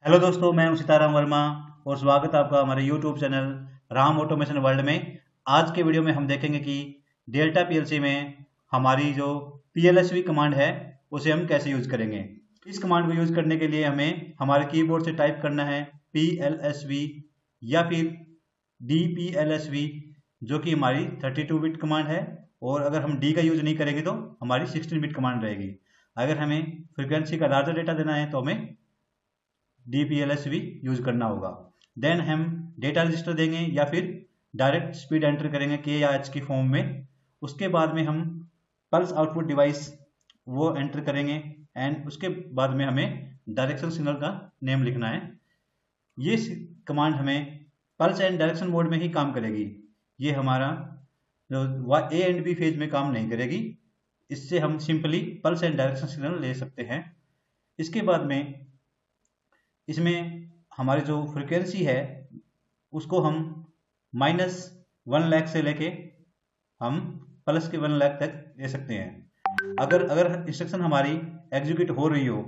Hello दोस्तों, मैं हूं सीताराम वर्मा और स्वागत है आपका हमारे YouTube channel Ram automation world में। आज के वीडियो में हम देखेंगे कि डेल्टा पीएलसी में हमारी जो पीएलएसवी कमांड है उसे हम कैसे यूज करेंगे। इस कमांड को यूज करने के लिए हमें हमारे कीबोर्ड से टाइप करना है पीएलएसवी या फिर डीपीएलएसवी, जो कि हमारी 32 बिट कमांड है। और अगर हम डी का यूज नहीं करेंगे तो हमारी 16 बिट कमांड रहेगी। अगर हमें फ्रिक्वेंसी का लार्जर डेटा देना है तो हमें DPLSV यूज करना होगा। देन हम डेटा रजिस्टर देंगे या फिर डायरेक्ट स्पीड एंटर करेंगे के या एच की फॉर्म में। उसके बाद में हम पल्स आउटपुट डिवाइस वो एंटर करेंगे एंड उसके बाद में हमें डायरेक्शन सिग्नल का नेम लिखना है। ये कमांड हमें पल्स एंड डायरेक्शन मोड में ही काम करेगी। ये हमारा जो ए एंड बी फेज में काम नहीं करेगी। इससे हम simply pulse and direction signal ले सकते हैं। इसके बाद में इसमें हमारी जो फ्रिक्वेंसी है उसको हम -1 लाख से लेके हम प्लस के 1 लाख तक ले सकते हैं। अगर इंस्ट्रक्शन हमारी एग्जीक्यूट हो रही हो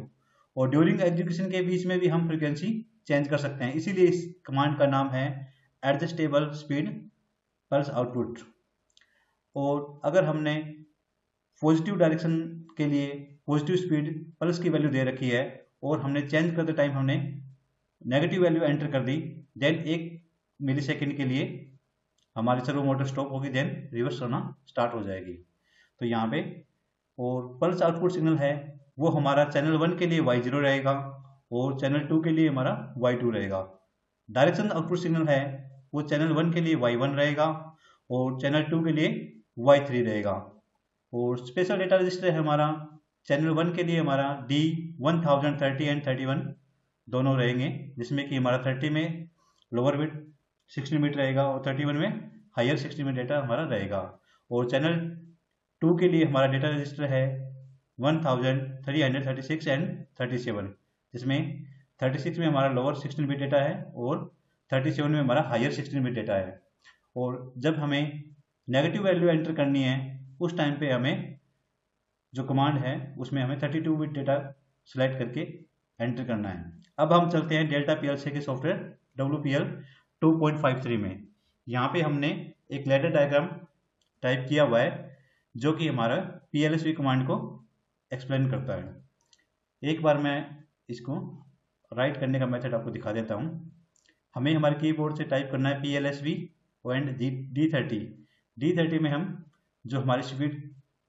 और ड्यूरिंग एग्जीक्यूशन के बीच में भी हम फ्रिक्वेंसी चेंज कर सकते हैं। इसीलिए इस कमांड का नाम है एडजस्टेबल स्पीड पल्स आउटपुट। और अगर हमने पॉजिटिव डायरेक्शन के लिए पॉजिटिव स्पीड पल्स की वैल्यू दे रखी है और हमने चेंज करते टाइम हमने नेगेटिव वैल्यू एंटर कर दी, देन 1 मिलीसेकंड के लिए हमारी सर्वो मोटर स्टॉप होगी, देन रिवर्स होना स्टार्ट हो जाएगी। तो यहाँ पे और पल्स आउटपुट सिग्नल है वो हमारा चैनल 1 के लिए Y0 रहेगा और चैनल 2 के लिए हमारा Y2 रहेगा। डायरेक्शन आउटपुट सिग्नल है वो चैनल 1 के लिए Y1 रहेगा और चैनल 2 के लिए Y3 रहेगा। और स्पेशल डेटा रजिस्टर है हमारा चैनल 1 के लिए हमारा D1030 एंड 31 दोनों रहेंगे, जिसमें कि हमारा 30 में लोअर बिट 16 बिट रहेगा और 31 में हायर 16 बिट डेटा हमारा रहेगा। और चैनल 2 के लिए हमारा डेटा रजिस्टर है 1336 एंड 37, जिसमें 36 में हमारा लोअर 16 बिट डेटा है और 37 में हमारा हायर 16 बिट डेटा है। और जब हमें नेगेटिव वैल्यू एंटर करनी है उस टाइम पे हमें जो कमांड है उसमें हमें 32 बिट डेटा सिलेक्ट करके एंटर करना है। अब हम चलते हैं डेल्टा पीएलसी के सॉफ्टवेयर WPL 2.53 में। यहाँ पे हमने एक लैडर डायग्राम टाइप किया हुआ है जो कि हमारा पीएलएसवी कमांड को एक्सप्लेन करता है। एक बार मैं इसको राइट करने का मेथड आपको दिखा देता हूँ। हमें हमारे कीबोर्ड से टाइप करना है PLSV एंड D30 में हम जो हमारी स्पीड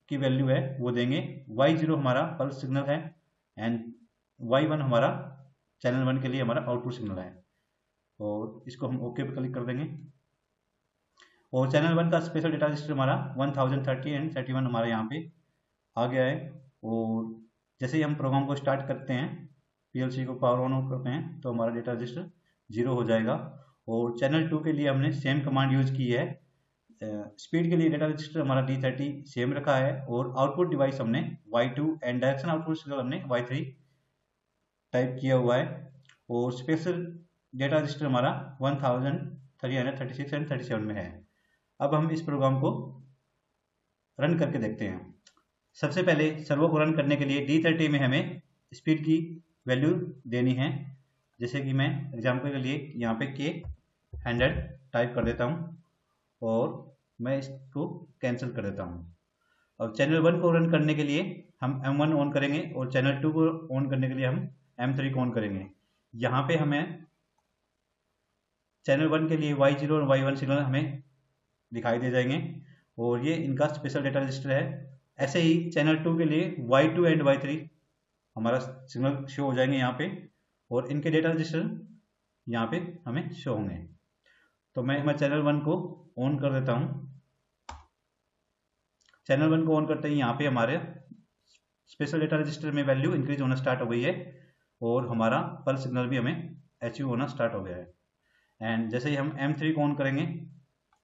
की वैल्यू है वो देंगे। Y0 हमारा पल्स सिग्नल है एंड Y1 हमारा चैनल 1 के लिए हमारा आउटपुट सिग्नल है। और इसको हम ओके पे क्लिक कर देंगे और चैनल 1 का स्पेशल डेटा रजिस्टर हमारा 1030 एंड 31 हमारा यहाँ पे आ गया है। और जैसे ही हम प्रोग्राम को स्टार्ट करते हैं, पीएलसी को पावर ऑन करते हैं, तो हमारा डेटा रजिस्टर 0 हो जाएगा। और चैनल 2 के लिए हमने सेम कमांड यूज की है। स्पीड के लिए डेटा रजिस्टर हमारा D30 सेम रखा है और आउटपुट डिवाइस हमने Y2 and direction output signal हमने Y3 टाइप किया हुआ है। और स्पेशल डेटा रजिस्टर हमारा 1336 एंड 37 में है। अब हम इस प्रोग्राम को रन करके देखते हैं। सबसे पहले सर्वो को रन करने के लिए D30 में हमें स्पीड की वैल्यू देनी है। जैसे कि मैं एग्जाम्पल के लिए यहाँ पे K 100 टाइप कर देता हूँ और मैं इसको कैंसिल कर देता हूँ। अब चैनल 1 को रन करने के लिए हम M1 ऑन करेंगे और चैनल 2 को ऑन करने के लिए हम M3 को ऑन करेंगे। यहाँ पे हमें चैनल 1 के लिए Y0 और Y1 सिग्नल हमें दिखाई दे जाएंगे और ये इनका स्पेशल डेटा रजिस्टर है। ऐसे ही चैनल 2 के लिए Y2 एंड Y3 हमारा सिग्नल शो हो जाएंगे यहाँ पे और इनके डेटा रजिस्टर यहाँ पे हमें शो होंगे। तो मैं चैनल 1 को ऑन कर देता हूँ। चैनल 1 को ऑन करते ही यहाँ पे हमारे स्पेशल डेटा रजिस्टर में वैल्यू इंक्रीज होना स्टार्ट हो गई है और हमारा पल्स सिग्नल भी हमें अचीव होना स्टार्ट हो गया है। एंड जैसे ही हम M3 को ऑन करेंगे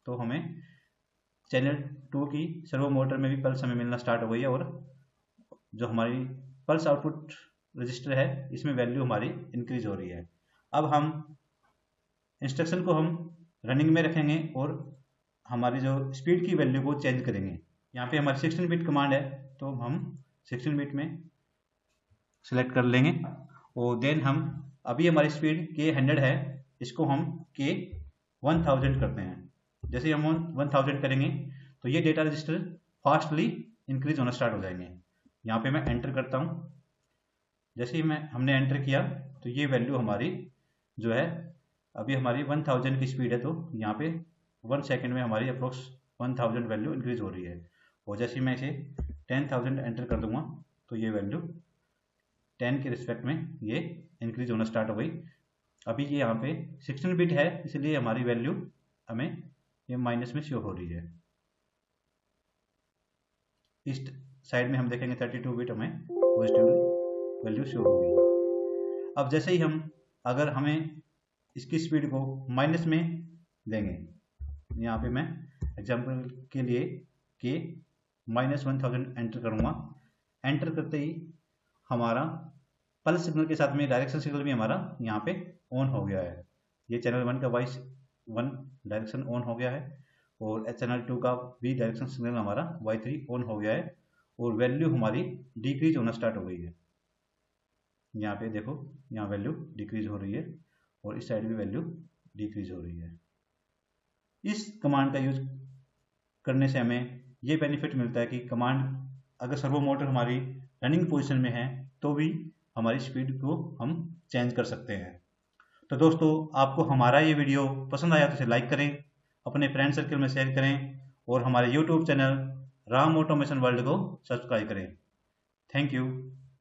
तो हमें चैनल 2 की सर्वो मोटर में भी पल्स हमें मिलना स्टार्ट हो गई है और जो हमारी पल्स आउटपुट रजिस्टर है इसमें वैल्यू हमारी इंक्रीज हो रही है। अब हम इंस्ट्रक्शन को हम रनिंग में रखेंगे और हमारी जो स्पीड की वैल्यू को चेंज करेंगे। यहाँ पे हमारी 16 बिट कमांड है तो हम 16 बिट में सिलेक्ट कर लेंगे और देन हम अभी हमारी स्पीड के 100 है, इसको हम के 1000 करते हैं। जैसे हम 1000 करेंगे तो ये डेटा रजिस्टर फास्टली इंक्रीज होना स्टार्ट हो जाएंगे। यहाँ पे मैं एंटर करता हूँ। जैसे ही हमने एंटर किया तो ये वैल्यू हमारी जो है, अभी हमारी 1000 की स्पीड है, तो यहाँ पे 1 सेकेंड में हमारी अप्रोक्स 1000 वैल्यू इंक्रीज हो रही है। और जैसे मैं इसे 10,000 एंटर कर दूंगा तो ये वैल्यू 10 के रिस्पेक्ट में ये इंक्रीज होना स्टार्ट हो गई। अभी ये यहाँ पे 16 बिट है, इसलिए हमारी वैल्यू हमें ये माइनस में शो हो रही है। इस साइड में हम देखेंगे 32 बिट हमें पॉजिटिव वैल्यू शो होगी। अब जैसे ही अगर हमें इसकी स्पीड को माइनस में लेंगे, यहाँ पे मैं एग्जांपल के लिए के -1000 एंटर करूँगा। एंटर करते ही हमारा पल्स सिग्नल के साथ में डायरेक्शन सिग्नल भी हमारा यहाँ पे ऑन हो गया है। ये चैनल 1 का वॉइस 1 डायरेक्शन ऑन हो गया है और चैनल 2 का भी डायरेक्शन सिग्नल हमारा Y3 ऑन हो गया है और वैल्यू हमारी डिक्रीज होना स्टार्ट हो गई है। यहाँ पे देखो, यहाँ वैल्यू डिक्रीज हो रही है और इस साइड भी वैल्यू डिक्रीज हो रही है। इस कमांड का यूज करने से हमें ये बेनिफिट मिलता है कि कमांड अगर सर्वो मोटर हमारी रनिंग पोजीशन में है तो भी हमारी स्पीड को हम चेंज कर सकते हैं। तो दोस्तों, आपको हमारा ये वीडियो पसंद आया तो इसे लाइक करें, अपने फ्रेंड सर्कल में शेयर करें और हमारे YouTube channel Ram automation world को सब्सक्राइब करें। Thank you.